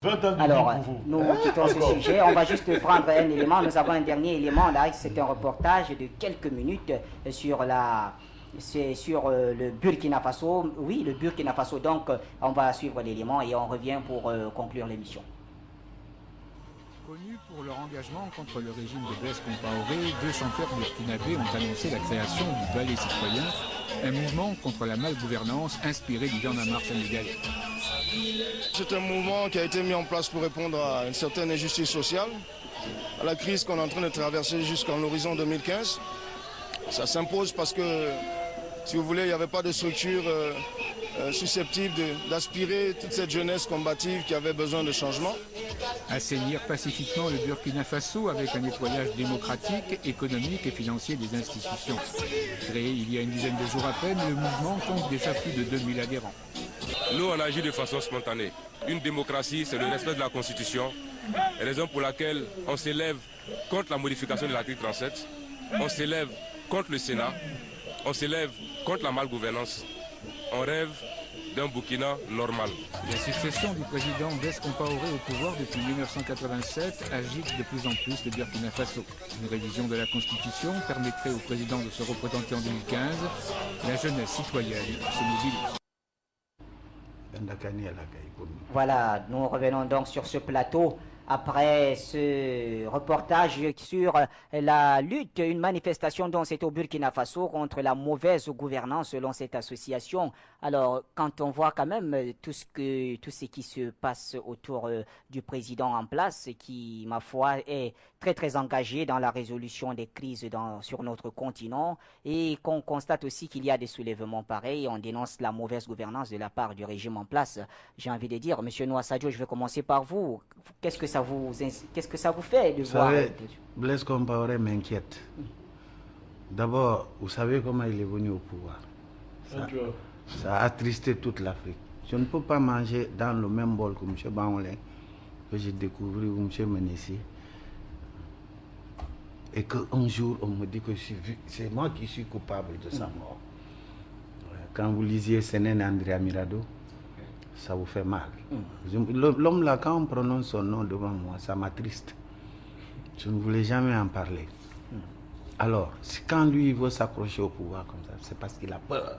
Alors, nous quittons ce sujet. On va juste prendre un élément. Nous avons un dernier élément là. C'est un reportage de quelques minutes sur le Burkina Faso. Oui, le Burkina Faso. Donc, on va suivre l'élément et on revient pour conclure l'émission. Connus pour leur engagement contre le régime de Blaise Compaoré, deux chanteurs burkinabés ont annoncé la création du Ballet citoyen, un mouvement contre la malgouvernance inspiré du Y'en a marre sénégalais. C'est un mouvement qui a été mis en place pour répondre à une certaine injustice sociale, à la crise qu'on est en train de traverser jusqu'en horizon 2015. Ça s'impose parce que, si vous voulez, il n'y avait pas de structure susceptible d'aspirer toute cette jeunesse combative qui avait besoin de changement. Assainir pacifiquement le Burkina Faso avec un nettoyage démocratique, économique et financier des institutions. Créé il y a une dizaine de jours à peine, le mouvement compte déjà plus de 2000 adhérents. Nous, on agit de façon spontanée. Une démocratie, c'est le respect de la Constitution, raison pour laquelle on s'élève contre la modification de l'article 37, on s'élève contre le Sénat, on s'élève contre la malgouvernance. On rêve d'un Burkina normal. La succession du président Blaise Compaoré au pouvoir depuis 1987 agite de plus en plus le Burkina Faso. Une révision de la Constitution permettrait au président de se représenter en 2015. La jeunesse citoyenne se mobilise. Voilà, nous revenons donc sur ce plateau après ce reportage sur la lutte, une manifestation dont c'est au Burkina Faso contre la mauvaise gouvernance selon cette association. Alors, quand on voit quand même tout ce qui se passe autour du président en place, qui, ma foi, est très très engagé dans la résolution des crises sur notre continent, et qu'on constate aussi qu'il y a des soulèvements pareils, on dénonce la mauvaise gouvernance de la part du régime en place. J'ai envie de dire, Monsieur Noah Sadio, je vais commencer par vous. Qu'est-ce que ça vous fait de voir? Vous savez, Blaise Compaoré m'inquiète. D'abord, vous savez comment il est venu au pouvoir. Ça a attristé toute l'Afrique. Je ne peux pas manger dans le même bol que M. Baoulin, que j'ai découvert, ou M. Menessi, et qu'un jour, on me dit que c'est moi qui suis coupable de sa mort. Quand vous lisiez Sénène Andrea Mirado, ça vous fait mal. L'homme là, quand on prononce son nom devant moi, ça m'attriste. Je ne voulais jamais en parler. Alors, quand lui il veut s'accrocher au pouvoir comme ça, c'est parce qu'il a peur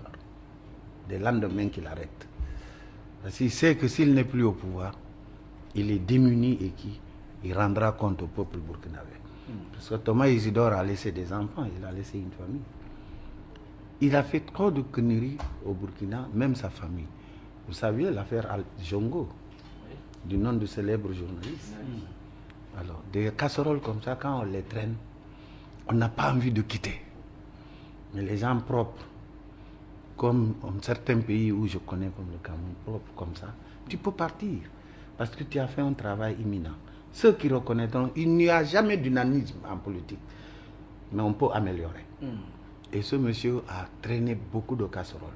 des lendemains qu'il arrête. Parce qu'il sait que s'il n'est plus au pouvoir, il est démuni et il rendra compte au peuple burkinabé. Parce que Thomas Isidore a laissé des enfants, il a laissé une famille. Il a fait trop de conneries au Burkina, même sa famille. Vous saviez l'affaire Al Jongo, du nom du célèbre journaliste. Alors, des casseroles comme ça, quand on les traîne, on n'a pas envie de quitter. Mais les gens propres, comme en certains pays où je connais, comme le Cameroun, propres comme ça, tu peux partir. Parce que tu as fait un travail imminent. Ceux qui reconnaîtront, il n'y a jamais d'unanimisme en politique. Mais on peut améliorer. Et ce monsieur a traîné beaucoup de casseroles.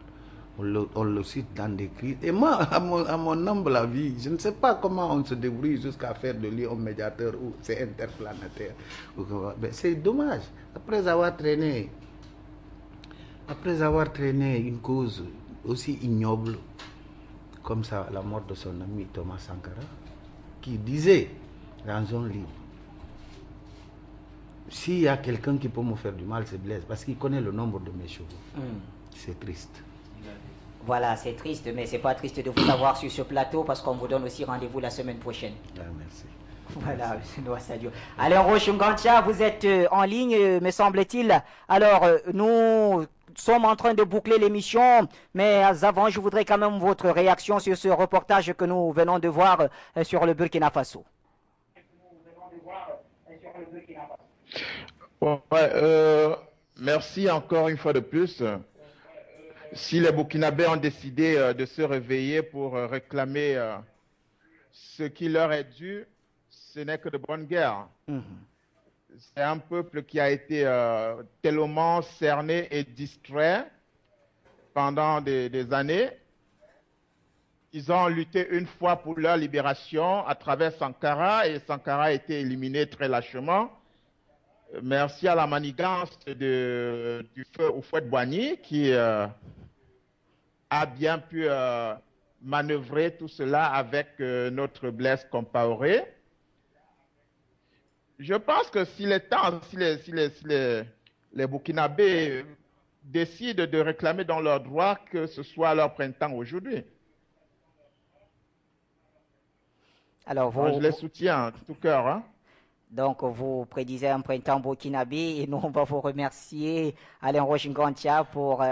On le cite dans des crises. Et moi, à mon humble avis, je ne sais pas comment on se débrouille jusqu'à faire de lui un médiateur ou c'est interplanétaire. C'est dommage. Après avoir traîné une cause aussi ignoble comme ça, la mort de son ami Thomas Sankara, qui disait dans un livre, s'il y a quelqu'un qui peut me faire du mal, c'est Blaise, parce qu'il connaît le nombre de mes chevaux. C'est triste. Voilà, c'est triste, mais c'est pas triste de vous avoir sur ce plateau parce qu'on vous donne aussi rendez-vous la semaine prochaine. Merci. Voilà, M. Noah Sadio. Alors, Rochungantia, vous êtes en ligne, me semble-t-il. Alors, nous sommes en train de boucler l'émission, mais avant, je voudrais quand même votre réaction sur ce reportage que nous venons de voir sur le Burkina Faso. Merci encore une fois de plus. Si les Burkinabés ont décidé de se réveiller pour réclamer ce qui leur est dû, ce n'est que de bonne guerre. C'est un peuple qui a été tellement cerné et distrait pendant des années. Ils ont lutté une fois pour leur libération à travers Sankara et Sankara a été éliminé très lâchement. Merci à la manigance du feu au fouet de Boigny qui a bien pu manœuvrer tout cela avec notre Blaise Compaoré. Je pense que s'il est temps, si les Burkinabés décident de réclamer dans leurs droits, que ce soit leur printemps aujourd'hui. Alors, Moi, je les soutiens de tout cœur. Hein. Donc, vous prédisez un printemps burkinabé et nous, on va vous remercier, Alain Roche-Ngantia, pour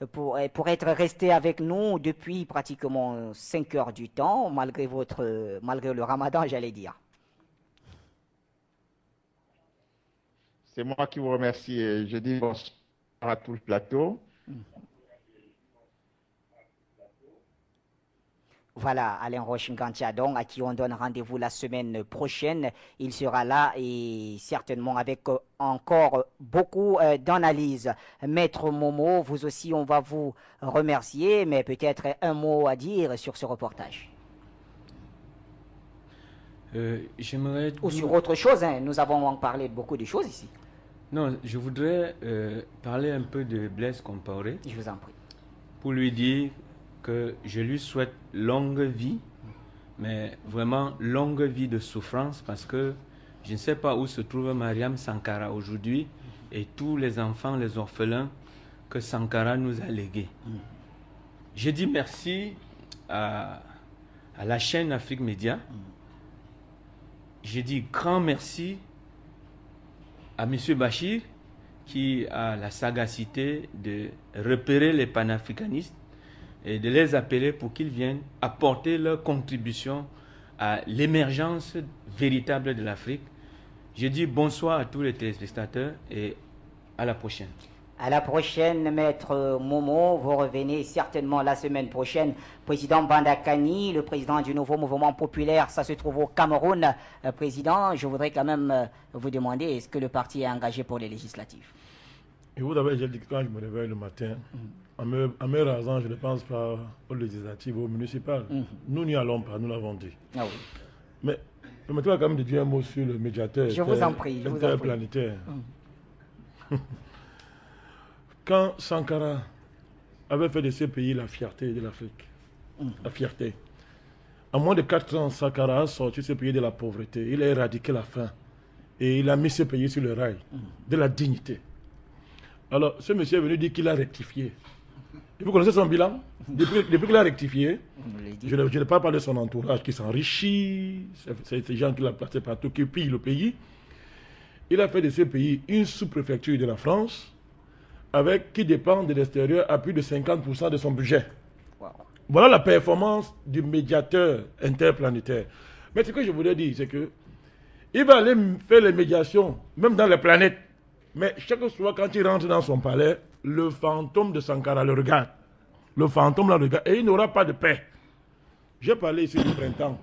pour être resté avec nous depuis pratiquement 5 heures du temps, malgré le ramadan, j'allais dire. C'est moi qui vous remercie et je dis bonsoir à tout le plateau. Voilà, Alain Roche-Ngantia, donc, à qui on donne rendez-vous la semaine prochaine. Il sera là et certainement avec encore beaucoup d'analyses. Maître Momo, vous aussi, on va vous remercier, mais peut-être un mot à dire sur ce reportage. J'aimerais... Ou sur autre chose, hein. Nous avons parlé de beaucoup de choses ici. Non, je voudrais parler un peu de Blaise Compaoré. Je vous en prie. Pour lui dire que je lui souhaite longue vie, mais vraiment longue vie de souffrance, parce que je ne sais pas où se trouve Mariam Sankara aujourd'hui et tous les enfants, les orphelins que Sankara nous a légués. Je dis merci à la chaîne Afrique Média. Je dis grand merci à M. Bachir qui a la sagacité de repérer les panafricanistes et de les appeler pour qu'ils viennent apporter leur contribution à l'émergence véritable de l'Afrique. Je dis bonsoir à tous les téléspectateurs et à la prochaine. À la prochaine, Maître Momo. Vous revenez certainement la semaine prochaine. Président Bandakani, le président du nouveau mouvement populaire, ça se trouve au Cameroun. Président, je voudrais quand même vous demander, est-ce que le parti est engagé pour les législatives? Et vous d'abord, j'ai dit que quand je me réveille le matin, en me rasant, je ne pense pas aux législatives, aux municipales. Nous n'y allons pas, nous l'avons dit. Ah oui. Mais permettez-moi quand même de dire un mot sur le médiateur je vous en prie, interplanétaire. Quand Sankara avait fait de ces pays la fierté de l'Afrique, la fierté, en moins de 4 ans, Sankara a sorti ces pays de la pauvreté, il a éradiqué la faim et il a mis ces pays sur le rail de la dignité. Alors, ce monsieur est venu dire qu'il a rectifié. Et vous connaissez son bilan? Depuis qu'il a rectifié, je ne parle pas de son entourage qui s'enrichit, c'est ces gens qui l'ont placé partout, qui pillent le pays. Il a fait de ce pays une sous-préfecture de la France, qui dépend de l'extérieur à plus de 50% de son budget. Wow. Voilà la performance du médiateur interplanétaire. Mais ce que je voulais dire, c'est que il va aller faire les médiations, même dans les planètes. Mais chaque fois, quand il rentre dans son palais, le fantôme de Sankara le regarde. Le fantôme le regarde et il n'aura pas de paix. J'ai parlé ici du printemps.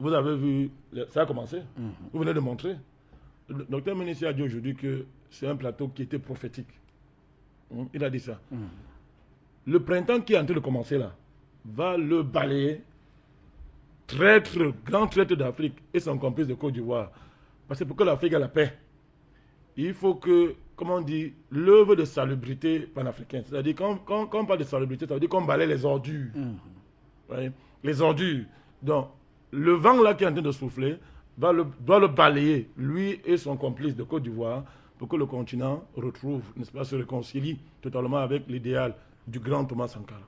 Vous avez vu, ça a commencé. Vous venez de montrer. Le docteur Ménissi a dit aujourd'hui que c'est un plateau qui était prophétique. Il a dit ça. Le printemps qui est en train de commencer là, va le balayer. Traître, grand traître d'Afrique et son complice de Côte d'Ivoire. Parce que pour que l'Afrique ait la paix, il faut que, comment on dit, l'œuvre de salubrité panafricaine. C'est-à-dire, quand on parle de salubrité, ça veut dire qu'on balaye les ordures. Ouais, les ordures. Donc, le vent là qui est en train de souffler doit le balayer, lui et son complice de Côte d'Ivoire, pour que le continent retrouve, n'est-ce pas, se réconcilie totalement avec l'idéal du grand Thomas Sankara.